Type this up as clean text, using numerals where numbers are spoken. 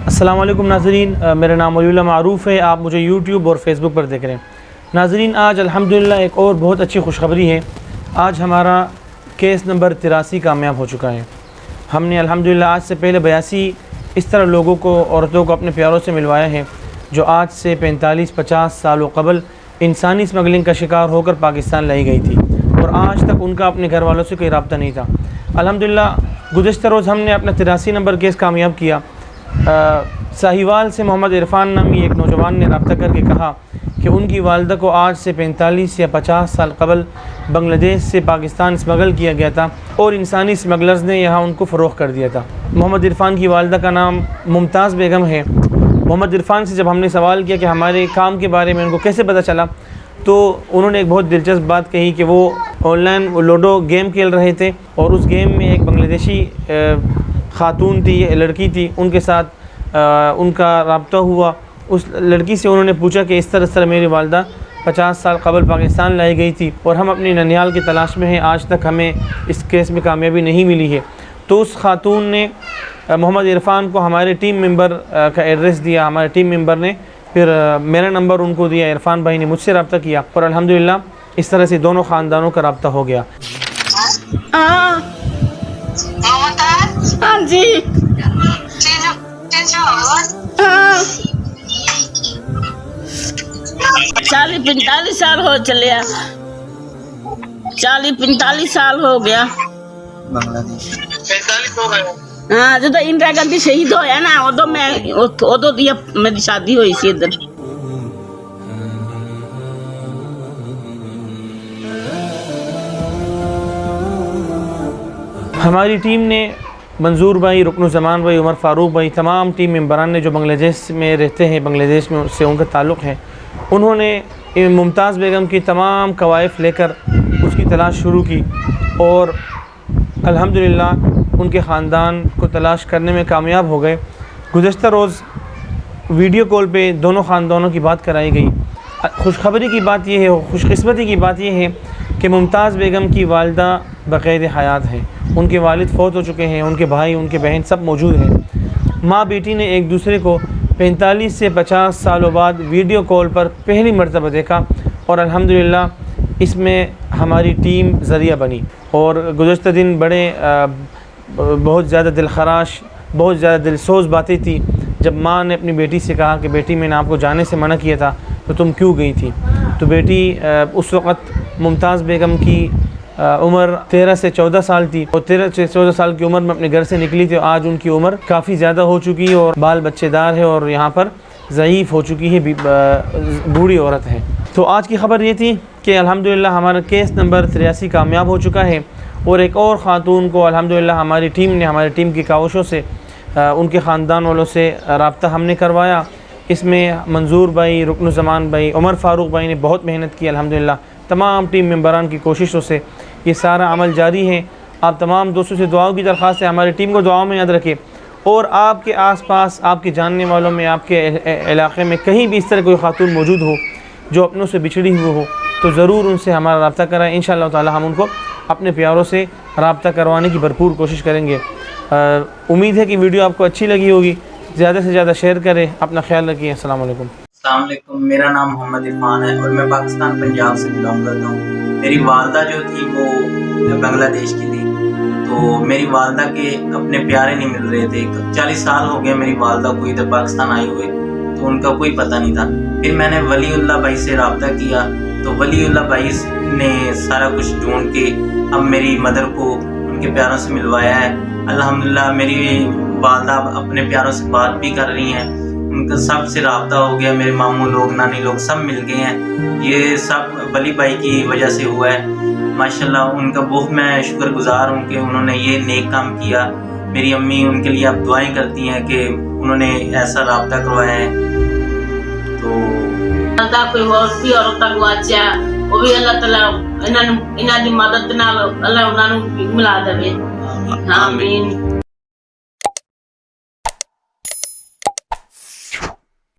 السلام علیکم ناظرین، میرا نام ولی اللہ معروف ہے. آپ مجھے یوٹیوب اور فیس بک پر دیکھ رہے ہیں. ناظرین، آج الحمدللہ ایک اور بہت اچھی خوشخبری ہے. آج ہمارا کیس نمبر 83 کامیاب ہو چکا ہے. ہم نے الحمدللہ آج سے پہلے 82 اس طرح لوگوں کو، عورتوں کو اپنے پیاروں سے ملوایا ہے جو آج سے 45-50 سالوں قبل انسانی اسمگلنگ کا شکار ہو کر پاکستان لائی گئی تھی اور آج تک ان کا اپنے گھر والوں سے کوئی رابطہ نہیں تھا. الحمدللہ گزشتہ روز ہم نے اپنا 83 نمبر کیس کامیاب کیا. ساہیوال سے محمد عرفان نامی ایک نوجوان نے رابطہ کر کے کہا کہ ان کی والدہ کو آج سے 45 یا 50 سال قبل بنگلہ دیش سے پاکستان اسمگل کیا گیا تھا اور انسانی اسمگلرز نے یہاں ان کو فروخت کر دیا تھا. محمد عرفان کی والدہ کا نام ممتاز بیگم ہے. محمد عرفان سے جب ہم نے سوال کیا کہ ہمارے کام کے بارے میں ان کو کیسے پتہ چلا، تو انہوں نے ایک بہت دلچسپ بات کہی کہ وہ آن لائن لوڈو گیم کھیل رہے تھے اور اس گیم میں ایک بنگلہ دیشی خاتون تھی، لڑکی تھی، ان کے ساتھ ان کا رابطہ ہوا. اس لڑکی سے انہوں نے پوچھا کہ اس طرح میری والدہ 50 سال قبل پاکستان لائی گئی تھی اور ہم اپنی ننیال کی تلاش میں ہیں، آج تک ہمیں اس کیس میں کامیابی نہیں ملی ہے. تو اس خاتون نے محمد عرفان کو ہمارے ٹیم ممبر کا ایڈریس دیا. ہمارے ٹیم ممبر نے پھر میرا نمبر ان کو دیا. عرفان بھائی نے مجھ سے رابطہ کیا اور الحمدللہ اس طرح سے دونوں خاندانوں کا رابطہ ہو گیا. ہاں جی 40-45 سال ہو چلے، 40-45 سال ہو گیا. ہاں جب اندرا گاندھی شہید ہویا نا ادو میری شادی ہوئی سی ادھر. ہماری ٹیم نے منظور بھائی، رکن الزمان بھائی، عمر فاروق بھائی، تمام ٹیم ممبران نے جو بنگلہ دیش میں رہتے ہیں، بنگلہ دیش میں سے ان کا تعلق ہے، انہوں نے ممتاز بیگم کی تمام کوائف لے کر اس کی تلاش شروع کی اور الحمدللہ ان کے خاندان کو تلاش کرنے میں کامیاب ہو گئے. گزشتہ روز ویڈیو کال پہ دونوں خاندانوں کی بات کرائی گئی. خوشخبری کی بات یہ ہے، خوش قسمتی کی بات یہ ہے کہ ممتاز بیگم کی والدہ بقید حیات ہیں. ان کے والد فوت ہو چکے ہیں، ان کے بھائی، ان کے بہن سب موجود ہیں. ماں بیٹی نے ایک دوسرے کو 45 سے 50 سالوں بعد ویڈیو کال پر پہلی مرتبہ دیکھا اور الحمدللہ اس میں ہماری ٹیم ذریعہ بنی. اور گزشتہ دن بہت زیادہ دلخراش، بہت زیادہ دلسوز باتیں تھیں جب ماں نے اپنی بیٹی سے کہا کہ بیٹی میں نے آپ کو جانے سے منع کیا تھا تو تم کیوں گئی تھی. تو بیٹی اس وقت ممتاز بیگم کی عمر 13 سے 14 سال تھی اور 13 سے 14 سال کی عمر میں اپنے گھر سے نکلی تھی. آج ان کی عمر کافی زیادہ ہو چکی ہے اور بال بچے دار ہے اور یہاں پر ضعیف ہو چکی ہے، بوڑھی عورت ہے. تو آج کی خبر یہ تھی کہ الحمدللہ ہمارا کیس نمبر 83 کامیاب ہو چکا ہے اور ایک اور خاتون کو الحمدللہ ہماری ٹیم کی کاوشوں سے ان کے خاندان والوں سے رابطہ ہم نے کروایا. اس میں منظور بھائی، رکن الزمان بھائی، عمر فاروق بھائی نے بہت محنت کی. الحمدللہ تمام ٹیم ممبران کی کوششوں سے یہ سارا عمل جاری ہے. آپ تمام دوستوں سے دعاؤں کی درخواست ہے، ہماری ٹیم کو دعاؤں میں یاد رکھیں اور آپ کے آس پاس، آپ کے جاننے والوں میں، آپ کے علاقے میں کہیں بھی اس طرح کوئی خاتون موجود ہو جو اپنوں سے بچھڑی ہوئی ہو تو ضرور ان سے ہمارا رابطہ کرائیں. انشاءاللہ تعالی ہم ان کو اپنے پیاروں سے رابطہ کروانے کی بھرپور کوشش کریں گے. امید ہے کہ ویڈیو آپ کو اچھی لگی ہوگی. زیادہ سے زیادہ شیئر کریں. اپنا خیال رکھیں. السلام علیکم. السلام علیکم، میرا نام محمد عرفان ہے اور میں پاکستان پنجاب سے بلانگ کرتا ہوں. میری والدہ جو تھی وہ بنگلہ دیش کی تھی، تو میری والدہ کے اپنے پیارے نہیں مل رہے تھے. 40 سال ہو گئے میری والدہ کو ادھر پاکستان آئے ہوئے، تو ان کا کوئی پتہ نہیں تھا. پھر میں نے ولی اللہ بھائی سے رابطہ کیا تو ولی اللہ بھائی نے سارا کچھ ڈھونڈ کے اب میری مدر کو ان کے پیاروں سے ملوایا ہے. الحمدللہ میری والدہ اپنے پیاروں سے بات بھی کر رہی ہیں، ان کا سب سے رابطہ ہو گیا. میرے ماموں لوگ، نانی لوگ سب مل گئے ہیں. یہ سب ولی بھائی کی وجہ سے ہوا ہے. ماشاءاللہ ان کا بہت میں شکر گزار ہوں کہ انہوں نے یہ نیک کام کیا. میری امی ان کے لیے اب دعائیں کرتی ہیں کہ انہوں نے ایسا رابطہ کروایا ہے. تو اللہ کوئی اور بھی عورتاں کو اچھا وہ بھی اللہ تعالی انہاں دی مدد نال اللہ انہاں نوں ملا دے. آمین.